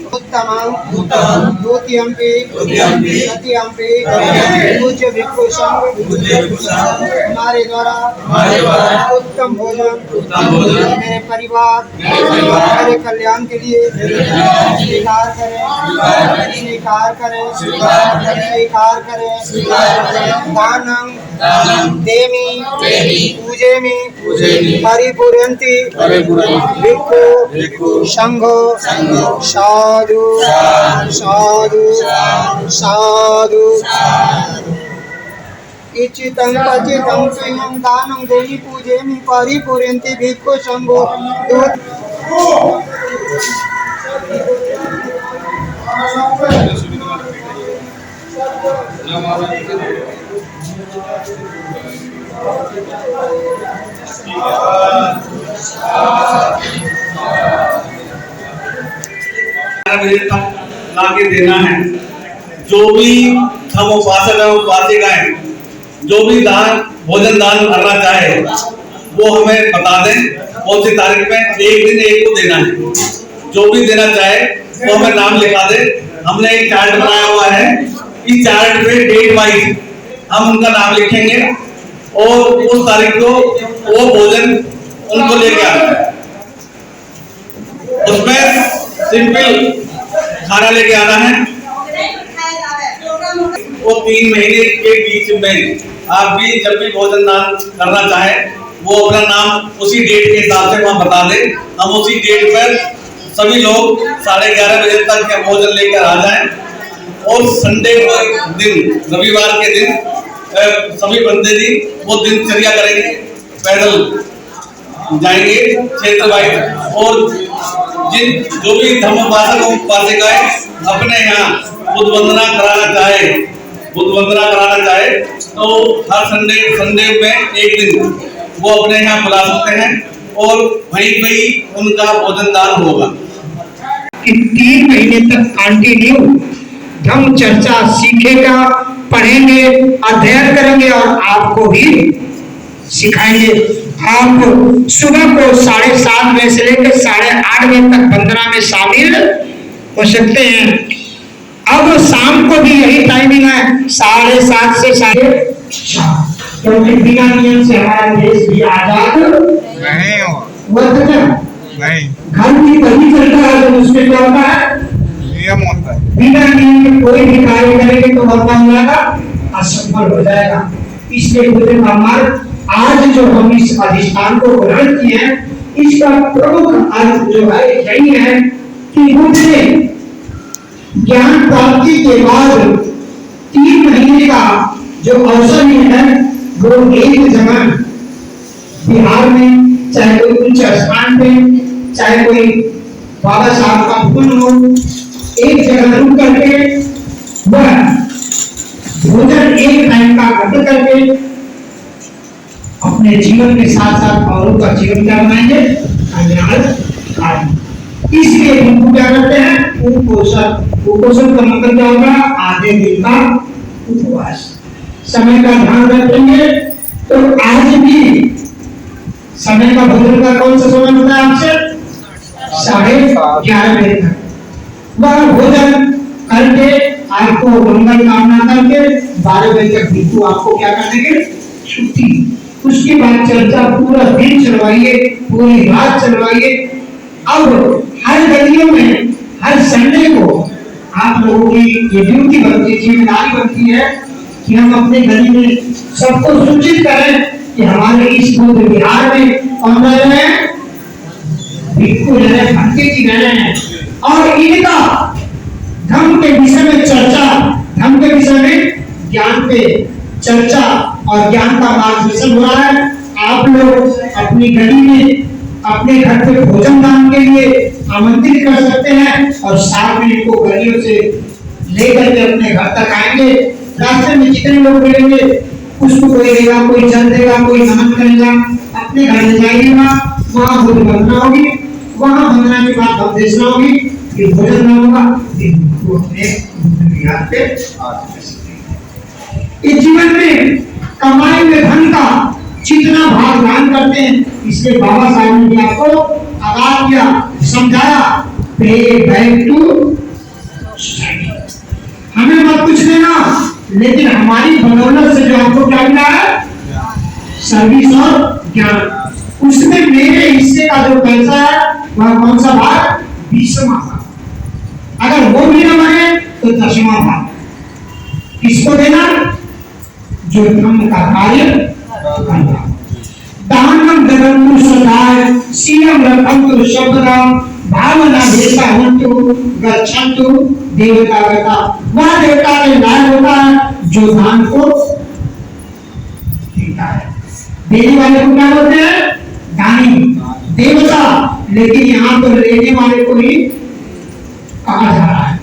उत्तमं द्वितीयंपि तृतीयंपि पूज्य भिक्षु संघ हमारे द्वारा उत्तम भोजन मेरे परिवार मेरे कल्याण के लिए स्वीकार करें दानं देमि पूजेमि परिपूरयन्ति भिक्षु संघो साधु साधु साधु इच्छितं पचितं स्वीयं दानं देहि पूजेमि परिपूरयन्ति भिक्षु संघो बजे तक लाके देना है। जो भी हम उपासक है उपासिकाएं जो भी दान भोजन दान करना चाहे वो हमें बता दें कौन सी तारीख में एक दिन एक को देना है। जो भी देना चाहे वो हमें नाम लिखा दे। हमने एक चार्ट बनाया हुआ है। इस चार्ट पे डेट वाइज हम उनका नाम लिखेंगे और उस तारीख को वो भोजन उनको लेके आना है। उसमें सिंपल खाना लेके आना है। वो 3 महीने के बीच में आप भी जब भी भोजन दान करना चाहे वो अपना नाम उसी डेट के हिसाब से वहाँ बता दें। हम उसी डेट पर सभी लोग 11:30 बजे तक भोजन लेकर आ जाएं। और संडे को दिन रविवार के दिन सभी बंदे जी वो दिनचर्या करेंगे, पैदल जाएंगे क्षेत्र वाइज। और जिन जो भी धर्मोपासक उपासिकाएं अपने यहाँ बुद्ध वंदना कराना चाहे तो हर संडे में एक दिन वो अपने यहाँ बुला सकते हैं और वहीं पे ही उनका भोजन दान होगा। 3 महीने तक कंटिन्यू धर्म चर्चा सीखेगा, पढ़ेंगे, अध्ययन करेंगे और आपको भी सिखाएंगे। आप सुबह को 7:30 बजे से लेकर 8:30 बजे तक वंदना में शामिल हो सकते हैं। अब शाम को भी यही टाइमिंग है 7:30 से 7:30, क्योंकि बिना नियम से हमारा देश भी आजाद नहीं हो। नहीं घर की वही चलता है तो उसमें क्या होता है नियम होता है। बिना नियम के कोई भी कार्य करेंगे तो वह हो जाएगा, असफल हो जाएगा। इसलिए बुद्ध हमारे आज जो हम इस अधिष्ठान को ग्रहण किए हैं इसका प्रमुख अर्थ जो है यही है कि बुद्ध ने ज्ञान प्राप्ति के बाद 3 महीने का जो अवसर है वो एक जगह बिहार में चाहे कोई उच्च स्थान पे चाहे कोई बाबा साहब का पुण्य हो एक जगह रुक करके वह भोजन एक टाइम का ग्रहण करके अपने जीवन के साथ साथ औरों का जीवन क्या बनाएंगे इसलिए उनको क्या करते हैं कुपोषण का मतलब क्या होगा आधे दिन का उपवास। समय का ध्यान रखेंगे तो आज भी समय का भोजन का कौन सा समय होता है आपसे 11:30 बजे तक वह भोजन करके आपको मंगल कामना करके 12 बजे तक भिक्षु आपको क्या करने के छुट्टी। उसके बाद चर्चा पूरा दिन चलवाइए, पूरी रात चलवाइए। अब हर गलियों में हर संडे को आप लोगों की ये ड्यूटी बनती है, जिम्मेदारी बनती है कि हम अपने गली में सबको सूचित करें कि हमारे इस पूरे बिहार में कौन रह रहे हैं भिक्षु रह रहे हैं, भक्ति जी रह रहे हैं और इनका धर्म के विषय में चर्चा, धर्म के विषय में ज्ञान पे चर्चा और ज्ञान का मार्गदर्शन हो रहा है। आप लोग अपनी गली में अपने घर पे भोजन दान के लिए आमंत्रित कर सकते हैं और साथ में इनको गलियों से लेकर के अपने घर तक आएंगे। रास्ते में जितने लोग मिलेंगे उसको कोई देगा, कोई जल देगा, कोई नमन करेगा, अपने घर ले जाइएगा, वहाँ भोजन वंदना होगी, वहाँ वंदना के बाद उपदेशना होगी, फिर भोजन दान होगा, फिर अपने बिहार पे आ सकते हैं। इस जीवन में कमाई में धन का जितना भाग दान करते हैं, इसलिए बाबा साहब ने आपको आगाह किया, समझाया, पे बैक टू सोसाइटी। हमें मत कुछ देना, लेकिन हमारी बदौलत से जो आपको क्या मिला है, सर्विस और ज्ञान। उसमें मेरे हिस्से का जो पैसा है वह कौन सा भाग, 20वां भाग। अगर वो भी न बने तो 10वां भाग किसको देना, जो धर्म का कार्य करना। दानम धर्म सदाय सीयम रखंतु शब्दम भावना देता हंतु गच्छन्तु देवता गता। वह देवता के लायक होता है जो दान को देता है। देने वाले को क्या बोलते हैं, दानी, देवता। लेकिन यहाँ तो लेने वाले को ही कहा जा रहा है,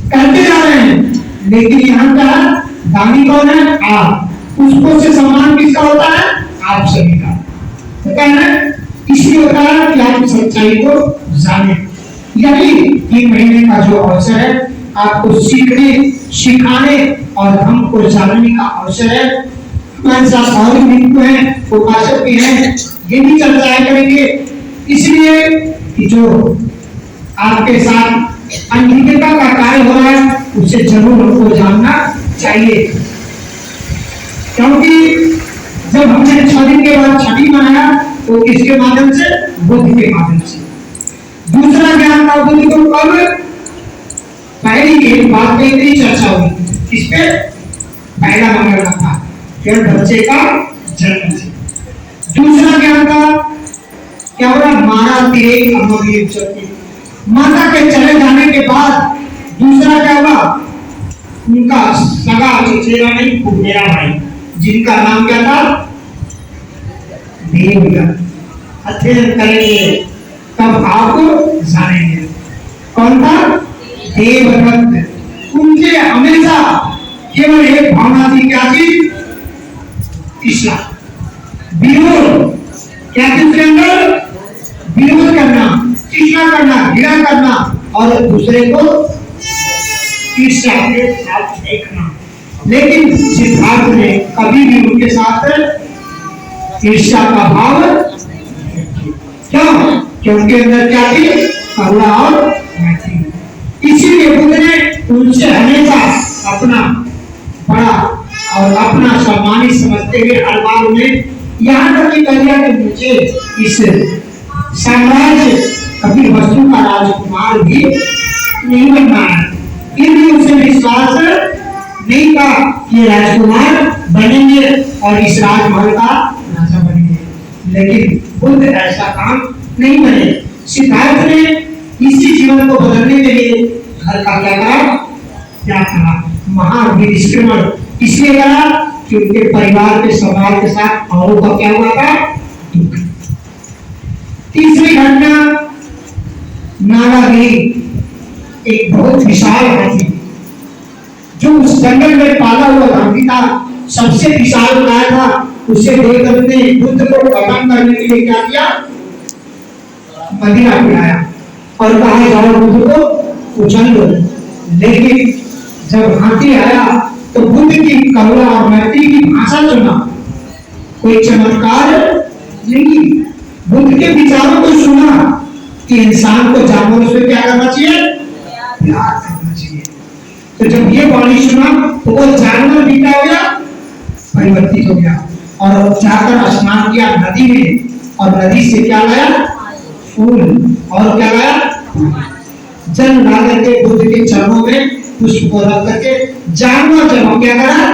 करते जा रहे हैं। लेकिन यहाँ का दानी कौन है, आप। उसको से सम्मान किसका होता है, आप सभी का होता है ना। इसलिए होता है कि आप सच्चाई को जाने। यही 3 महीने का जो अवसर है, आपको सीखने, सिखाने और धर्म को जानने का अवसर है। हमारे साथ और भी हैं, उपासक भी हैं, ये भी चर्चाएं करेंगे। इसलिए कि जो आपके साथ अंगिकता का कार्य हो रहा है, उसे जरूर हमको जानना चाहिए। क्योंकि जब हमने 6 दिन के बाद छठी मनाया तो किसके माध्यम से, बुद्ध के माध्यम से। दूसरा ज्ञान का बुद्ध को कब, पहली एक बात पे इतनी चर्चा हुई, किस पे, पहला मंगल था, फिर बच्चे का जन्म से। दूसरा ज्ञान का क्या हो रहा, मारा तेरे अमोघ चलती, माता के चले जाने के बाद दूसरा क्या हुआ, उनका सगा चचेरा नहीं, फुफेरा भाई, जिनका नाम क्या था, देवव्रत। अध्ययन करेंगे तब आप जानेंगे कौन था, देवव्रत। उनके हमेशा केवल एक भावना थी, क्या थी, इस्लाम, विरोध। क्या थी उसके अंदर, विरोध करना, तृष्णा करना, घृणा करना और दूसरे को ईर्ष्या के साथ देखना। लेकिन सिद्धार्थ ने कभी भी उनके साथ ईर्ष्या का भाव, क्यों, क्योंकि अंदर क्या थी, करुणा और मैत्री। इसीलिए बुद्ध ने उनसे हमेशा अपना बड़ा और अपना सम्मानित समझते हुए हर बार उन्हें, यहाँ तक कि कहिया कि मुझे इस साम्राज्य कभी वस्तु का राजकुमार भी नहीं बनना है, फिर भी उसे विश्वास नहीं था कि राजकुमार बनेंगे और इस राजमहल का राजा बनेंगे। लेकिन बुद्ध ऐसा काम नहीं बने। सिद्धार्थ ने इसी जीवन को बदलने के लिए घर का क्या करा, महाविनिष्क्रमण। इसलिए करा कि उनके परिवार के, समाज के साथ औरों का क्या हुआ था, दुख। तीसरी घटना, नागागिरी, एक बहुत विशाल हाथी जो उस जंगल में पाला हुआ हाथी था, सबसे विशाल बनाया था। उसे देखकर ने बुद्ध को खत्म करने के लिए क्या किया, मदिरा पिलाया और कहा जाओ बुद्ध को उछल लो। लेकिन जब हाथी आया तो बुद्ध की करुणा और मैत्री की भाषा सुना, कोई चमत्कार नहीं, बुद्ध के विचारों को सुना कि इंसान को जानवरों से क्या करना चाहिए, प्यार करना चाहिए। तो जब ये वाणी सुना तो वो जानवर भी क्या हो गया, परिवर्तित हो गया और जाकर स्नान किया नदी में, और नदी से क्या लाया, फूल, और क्या लाया, जल ला करके बुद्ध के चरणों में पुष्प को रख करके जानवर जब क्या करा,